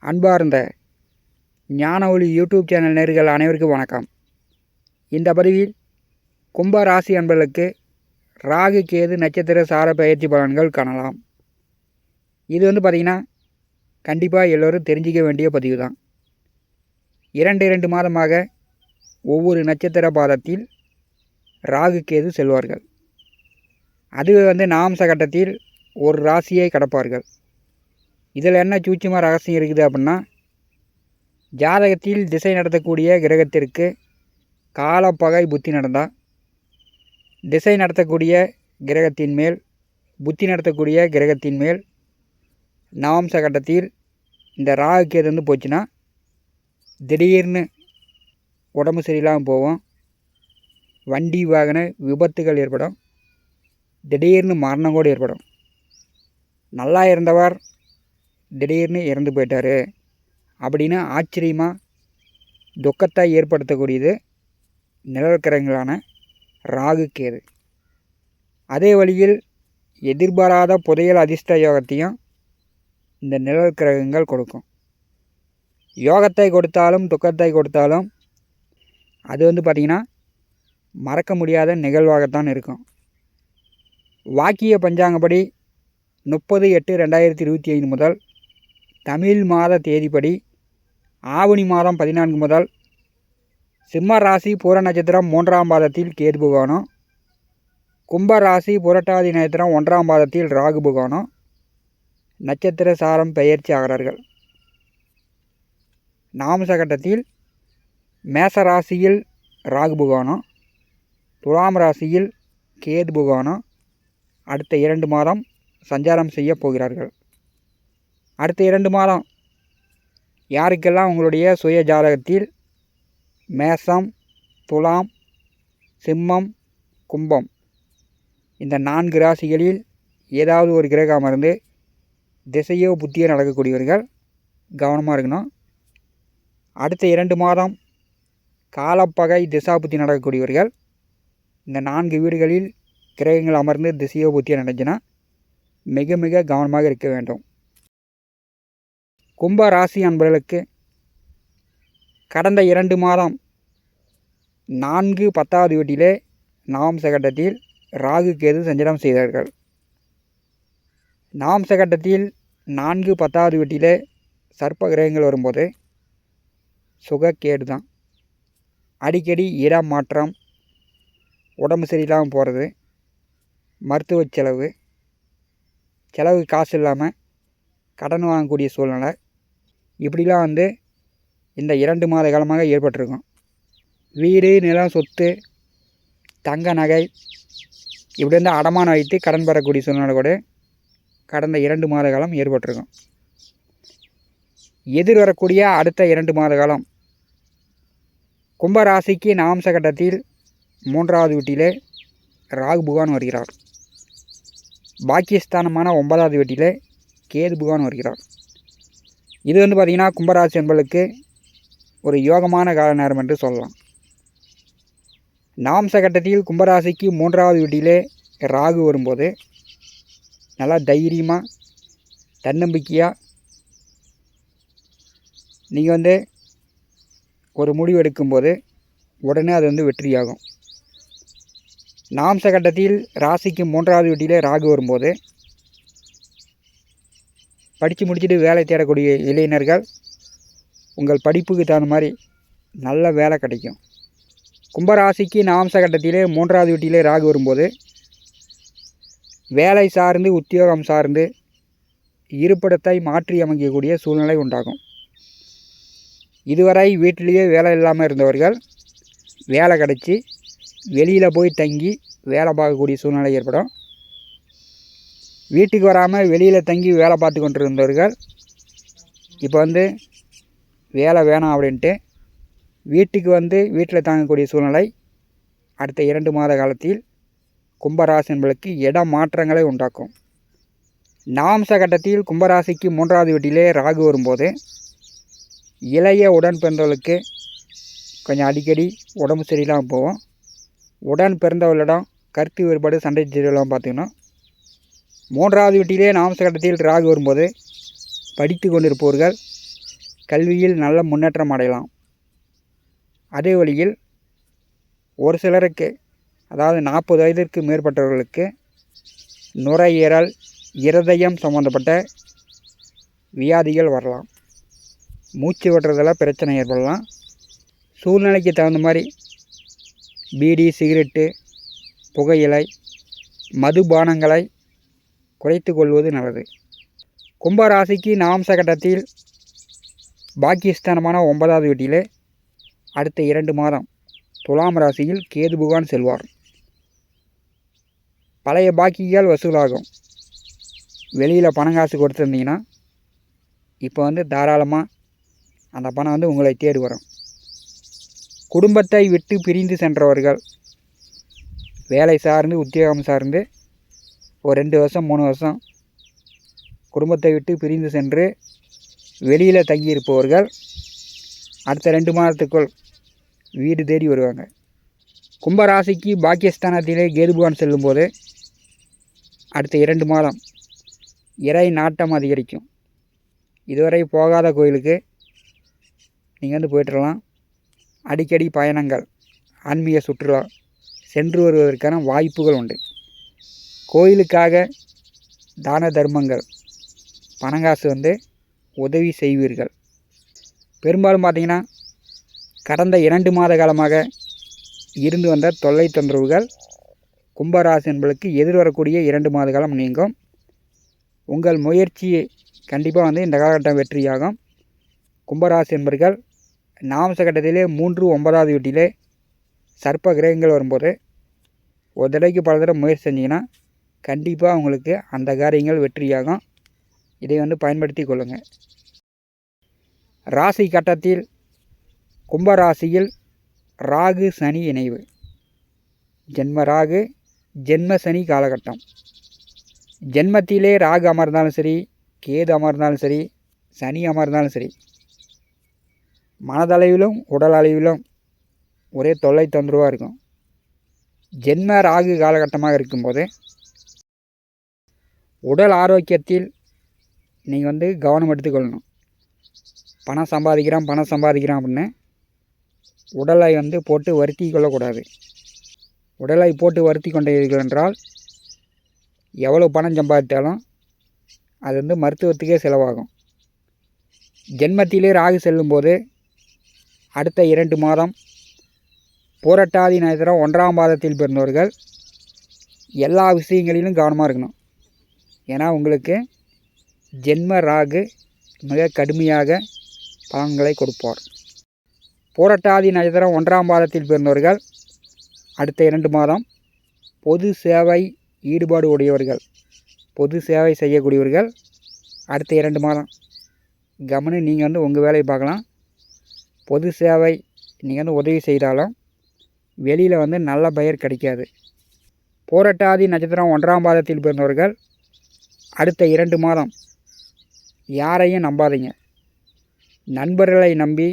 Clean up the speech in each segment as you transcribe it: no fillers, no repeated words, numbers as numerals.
அன்பார்ந்த ஞான ஒளி யூடியூப் சேனல் நேயர்கள் அனைவருக்கும் வணக்கம். இந்த பதிவில் கும்ப ராசி அன்பர்களுக்கு ராகு கேது நட்சத்திர சார பயிற்சி பலன்கள் காணலாம். இது பார்த்திங்கன்னா கண்டிப்பாக எல்லோரும் தெரிஞ்சிக்க வேண்டிய பதிவு தான். 2 மாதமாக ஒவ்வொரு நட்சத்திர பாதத்தில் ராகு கேது செல்வார்கள். அது நாம்ச கட்டத்தில் ஒரு ராசியை கடப்பார்கள். இதில் என்ன சூட்சும ரகசியம் இருக்குது அப்படின்னா, ஜாதகத்தில் திசை நடத்தக்கூடிய கிரகத்திற்கு காலப்பகை புத்தி நடந்தால், திசை நடத்தக்கூடிய கிரகத்தின் மேல் புத்தி நடத்தக்கூடிய கிரகத்தின் மேல் நவம்ச கட்டத்தில் இந்த ராகு கேது போச்சுன்னா திடீர்னு உடம்பு சரியில்லாமல் போவோம், வண்டி வாகன விபத்துகள் ஏற்படும், திடீர்னு மரணம் கூட ஏற்படும். நல்லா இருந்தவர் திடீர்னு இறந்து போயிட்டார் அப்படின்னு ஆச்சரியமாக துக்கத்தை ஏற்படுத்தக்கூடியது நிழற்கிரகங்களான ராகு கேது. அதே வழியில் எதிர்பாராத புதையல் அதிர்ஷ்ட யோகத்தையும் இந்த நிழற்கிரகங்கள் கொடுக்கும். யோகத்தை கொடுத்தாலும் துக்கத்தை கொடுத்தாலும் அது பார்த்திங்கன்னா மறக்க முடியாத நிகழ்வாகத்தான் இருக்கும். வாக்கிய பஞ்சாங்கப்படி 30/8/2025 முதல் தமிழ் மாத தேதிப்படி ஆவணி மாதம் 14 முதல் சிம்ம ராசி பூர நட்சத்திரம் 3ஆம் பாதத்தில் கேது பகவானும், கும்ப ராசி புரட்டாதி நட்சத்திரம் 1ஆம் பாதத்தில் ராகு பகவானும் நட்சத்திர சாரம் பெயர்ச்சி ஆகிறார்கள். நாமச கட்டத்தில் மேச ராசியில் ராகு பகவானும், துலாம் ராசியில் கேது பகவானும் அடுத்த 2 மாதம் சஞ்சாரம் செய்ய போகிறார்கள். அடுத்த 2 மாதம் யாருக்கெல்லாம் உங்களுடைய சுய ஜாதகத்தில் மேசம், துலாம், சிம்மம், கும்பம் இந்த 4 ராசிகளில் ஏதாவது ஒரு கிரகம் அமர்ந்து திசையோ புத்தியோ நடக்கக்கூடியவர்கள் கவனமாக இருக்கணும். அடுத்த 2 மாதம் காலப்பகை திசா புத்தி நடக்கக்கூடியவர்கள் இந்த 4 வீடுகளில் கிரகங்கள் அமர்ந்து திசையோ புத்தியோ நடந்துச்சுன்னா மிக மிக கவனமாக இருக்க வேண்டும். கும்ப ராசி அன்பர்களுக்கு கடந்த 2 மாதம் 4 10வது வீட்டிலே நவம்ச கட்டத்தில் ராகு கேது சஞ்சாரம் செய்தார்கள். நவம்ச கட்டத்தில் 4 10வது வீட்டிலே சர்ப்ப கிரகங்கள் வரும்போது சுகக்கேடு தான். அடிக்கடி இடம் மாற்றம், உடம்பு சரியில்லாமல் போகிறது, மருத்துவ செலவு காசு இல்லாமல் கடன் வாங்கக்கூடிய சூழ்நிலை, இப்படிலாம் இந்த 2 மாத காலமாக ஏற்பட்டிருக்கும். வீடு, நிலம், சொத்து, தங்க நகை இப்படி அடமானம் வைத்து கடன் பெறக்கூடிய சூழ்நிலை கூட கடந்த 2 மாத காலம் ஏற்பட்டிருக்கும். எதிர்வரக்கூடிய அடுத்த 2 மாத காலம் கும்பராசிக்கு நவம்ச கட்டத்தில் 3வது வீட்டிலே ராகு பகவான் வருகிறார். பாக்கியஸ்தானமான 9வது வீட்டிலே கேது பகவான் வருகிறார். இது பார்த்திங்கன்னா கும்பராசி என்பதற்கு ஒரு யோகமான கால நேரம் என்று சொல்லலாம். நவம்ச கட்டத்தில் கும்பராசிக்கு 3வது வீட்டிலே ராகு வரும்போது நல்லா தைரியமாக தன்னம்பிக்கையாக நீங்கள் ஒரு முடிவு எடுக்கும்போது உடனே அது வெற்றியாகும். நவம்ச கட்டத்தில் ராசிக்கு 3வது வீட்டிலே ராகு வரும்போது படித்து முடிச்சுட்டு வேலை தேடக்கூடிய இளைஞர்கள் உங்கள் படிப்புக்கு தகுந்த மாதிரி நல்ல வேலை கிடைக்கும். கும்பராசிக்கு நவம்ச கட்டத்திலே 3வது வீட்டிலே ராகு வரும்போது வேலை சார்ந்து உத்தியோகம் சார்ந்து இருப்பிடத்தை மாற்றி அமைக்கக்கூடிய சூழ்நிலை உண்டாகும். இதுவரை வீட்டிலேயே வேலை இல்லாமல் இருந்தவர்கள் வேலை கிடச்சி வெளியில் போய் தங்கி வேலை பார்க்கக்கூடிய சூழ்நிலை ஏற்படும். வீட்டுக்கு வராமல் வெளியில் தங்கி வேலை பார்த்து கொண்டு இருந்தவர்கள் இப்போ வேலை வேணாம் அப்படின்ட்டு வீட்டுக்கு வீட்டில் தாங்கக்கூடிய சூழ்நிலை அடுத்த 2 மாத காலத்தில் கும்பராசி என்பதற்கு இட மாற்றங்களை உண்டாக்கும். நவம்ச கட்டத்தில் கும்பராசிக்கு 3வது வீட்டிலே ராகு வரும்போது இளைய உடன் பிறந்தவர்களுக்கு கொஞ்சம் அடிக்கடி உடம்பு சரியில்லாமல் போகும். உடன் பிறந்தவர்களிடம் கருத்து வேறுபாடு சண்டை சச்சரவுலாம் பார்த்திங்கன்னா 3வது வீட்டிலே நவம்ச கட்டத்தில் ராகு வரும்போது படித்து கொண்டிருப்பவர்கள் கல்வியில் நல்ல முன்னேற்றம் அடையலாம். அதே வழியில் ஒரு சிலருக்கு, அதாவது 40 வயதிற்கு மேற்பட்டவர்களுக்கு நுரையீரல், இருதயம் சம்பந்தப்பட்ட வியாதிகள் வரலாம். மூச்சு விடுறதில் பிரச்சனை ஏற்படலாம். சூழ்நிலைக்கு தகுந்த மாதிரி பீடி, சிகரெட்டு, புகையிலை, மதுபானங்களை குறைத்து கொள்வது நல்லது. கும்பராசிக்கு நவம்ச கட்டத்தில் பாக்கியஸ்தானமான 9வது வீட்டிலே அடுத்த 2 மாதம் துலாம் ராசியில் கேது பகவான் செல்வார். பழைய பாக்கிகள் வசூலாகும். வெளியில் பணம் காசு கொடுத்துருந்தீங்கன்னா இப்போ தாராளமாக அந்த பணம் உங்களை தேடி வரும். குடும்பத்தை விட்டு பிரிந்து சென்றவர்கள், வேலை சார்ந்து உத்தியோகம் சார்ந்து ஒரு 2 வருஷம் 3 வருஷம் குடும்பத்தை விட்டு பிரிந்து சென்று வெளியில் தங்கியிருப்பவர்கள் அடுத்த 2 மாதத்துக்குள் வீடு தேடி வருவாங்க. கும்பராசிக்கு பாக்கியஸ்தானத்திலே கேது பகவான் செல்லும்போது அடுத்த 2 மாதம் இறை நாட்டம் அதிகரிக்கும். இதுவரை போகாத கோயிலுக்கு நீங்கள் போய்ட்டுலாம். அடிக்கடி பயணங்கள், ஆன்மீக சுற்றுலா சென்று வருவதற்கான வாய்ப்புகள் உண்டு. கோயிலுக்காக தான தர்மங்கள், பணங்காசு உதவி செய்வீர்கள். பெரும்பாலும் பார்த்திங்கன்னா கடந்த 2 மாத காலமாக இருந்து வந்த தொல்லை தொந்தரவுகள் கும்பராசி என்பதற்கு எதிர்வரக்கூடிய 2 மாத காலம் நீங்கும். உங்கள் முயற்சியை கண்டிப்பாக இந்த காலகட்டம் வெற்றியாகும். கும்பராசி என்பர்கள் நவம்ச கட்டத்திலே 3, 9வது வீட்டிலே சர்ப்ப கிரகங்கள் வரும்போது ஒரு தடவைக்கு பல தடவை முயற்சி செஞ்சிங்கன்னா கண்டிப்பாக உங்களுக்கு அந்த காரியங்கள் வெற்றியாகும். இதை பயன்படுத்தி கொள்ளுங்கள். ராசி கட்டத்தில் கும்பராசியில் ராகு சனி இணைவு. ஜென்ம ராகு, ஜென்ம சனி காலகட்டம். ஜென்மத்திலே ராகு அமர்ந்தாலும் சரி, கேது அமர்ந்தாலும் சரி, சனி அமர்ந்தாலும் சரி, மனதளவிலும் உடல் அளவிலும் ஒரே தொல்லை தொந்தரவாக இருக்கும். ஜென்ம ராகு காலகட்டமாக இருக்கும்போது உடல் ஆரோக்கியத்தில் நீங்கள் கவனம் எடுத்துக்கொள்ளணும். பணம் சம்பாதிக்கிறோம் அப்படின்னு உடலை போட்டு வருத்தி கொள்ளக்கூடாது. உடலை போட்டு வருத்தி கொண்டீர்கள் என்றால் எவ்வளோ பணம் சம்பாதித்தாலும் அது மருத்துவத்துக்கே செலவாகும். ஜென்மத்திலே ராகு செல்லும்போது அடுத்த 2 மாதம் பூரட்டாதி நட்சத்திரம் 1ஆம் பாதத்தில் பிறந்தவர்கள் எல்லா விஷயங்களிலும் கவனமாக இருக்கணும். ஏன்னா உங்களுக்கு ஜென்ம ராகு மிக கடுமையாக பலன்களை கொடுப்பார். பூரட்டாதி நட்சத்திரம் 1ஆம் பாதத்தில் பிறந்தவர்கள் அடுத்த 2 மாதம் பொது சேவை ஈடுபாடு உடையவர்கள், பொது சேவை செய்யக்கூடியவர்கள் அடுத்த 2 மாதம் கவனம் நீங்கள் உங்கள் வேலையை பார்க்கலாம். பொது சேவை நீங்கள் உதவி செய்தாலும் வெளியில் நல்ல பெயர் கிடைக்காது. பூரட்டாதி நட்சத்திரம் 1ஆம் பாதத்தில் பிறந்தவர்கள் அடுத்த 2 மாதம் யாரையும் நம்பாதீங்க. நண்பர்களை நம்பி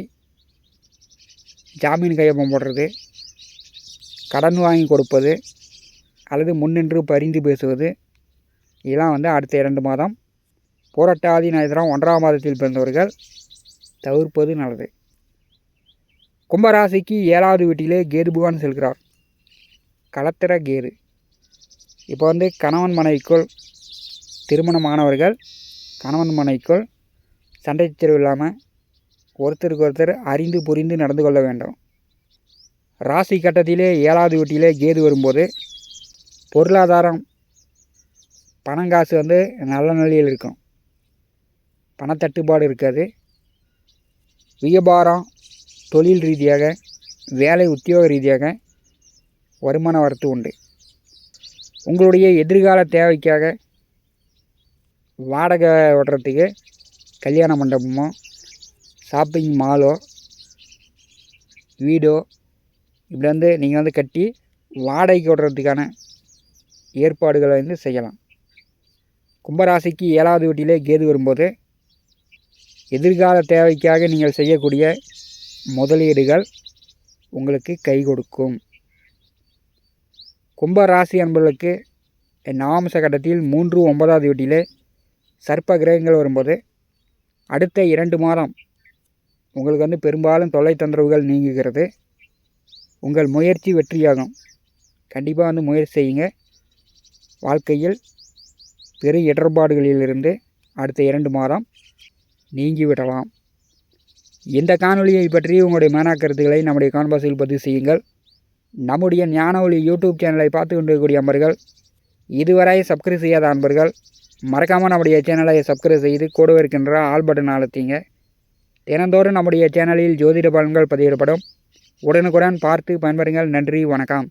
ஜாமீன் கையொப்பம் போடுறது, கடன் வாங்கி கொடுப்பது அல்லது முன்னின்று பரிந்து பேசுவது, இதெல்லாம் அடுத்த 2 மாதம் பூரட்டாதி நட்சத்திரம் 1ஆம் மாதத்தில் பிறந்தவர்கள் தவிர்ப்பது நல்லது. கும்பராசிக்கு 7வது வீட்டிலே கேது பகவான் செல்கிறார். களத்திர கேது. இப்போ கணவன் மனைவிக்குள், திருமணமானவர்கள் கணவன் மனைவிக்குள் சண்டை சச்சரவு இல்லாமல் ஒருத்தருக்கு ஒருத்தர் அறிந்து புரிந்து நடந்து கொள்ள வேண்டும். ராசி கட்டத்திலே 7வது வீட்டிலே கேது வரும்போது பொருளாதாரம், பணங்காசு நல்ல நிலையில் இருக்கும். பணத்தட்டுப்பாடு இருக்காது. வியாபாரம், தொழில் ரீதியாக, வேலை உத்தியோக ரீதியாக வருமான வரத்து உண்டு. உங்களுடைய எதிர்கால தேவைக்காக வாடகை ஓட்டுறதுக்கு கல்யாண மண்டபமோ, ஷாப்பிங் மாலோ, வீடோ இப்படி நீங்கள் கட்டி வாடகைக்கு ஓட்டுறதுக்கான ஏற்பாடுகளை செய்யலாம். கும்பராசிக்கு 7வது வீட்டிலே கேது வரும்போது எதிர்கால தேவைக்காக நீங்கள் செய்யக்கூடிய முதலீடுகள் உங்களுக்கு கை கொடுக்கும். கும்பராசி அன்பர்களுக்கு நவம்ச கட்டத்தில் 3, 9வது வீட்டிலே சர்ப்ப கிரகங்கள் வரும்போது அடுத்த 2 மாதம் உங்களுக்கு வந்து பெரும்பாலும் தொல்லை தொந்தரவுகள் நீங்குகிறது. உங்கள் முயற்சி வெற்றியாகும். கண்டிப்பாக வந்து முயற்சி செய்யுங்க. வாழ்க்கையில் பெரும் இடர்பாடுகளிலிருந்து அடுத்த 2 மாதம் நீங்கிவிடலாம். இந்த காணொலியை பற்றி உங்களுடைய மேனா கருத்துக்களை நம்முடைய கான்பாஸில் பதிவு செய்யுங்கள். நம்முடைய ஞான ஒளி யூடியூப் சேனலை பார்த்து கொண்டிருக்கக்கூடிய அன்பர்கள், இதுவரை சப்ஸ்கிரைப் செய்யாத அன்பர்கள் மறக்காமல் நம்முடைய சேனலை சப்ஸ்கிரைப் செய்து கூடவே இருக்கின்ற ஆல் பட்டன் அழுத்திங்க. தினந்தோறும் நம்முடைய சேனலில் ஜோதிட பலன்கள் பதிவிடப்படும். உடனுக்குடன் பார்த்து பயன்பெறுங்கள். நன்றி, வணக்கம்.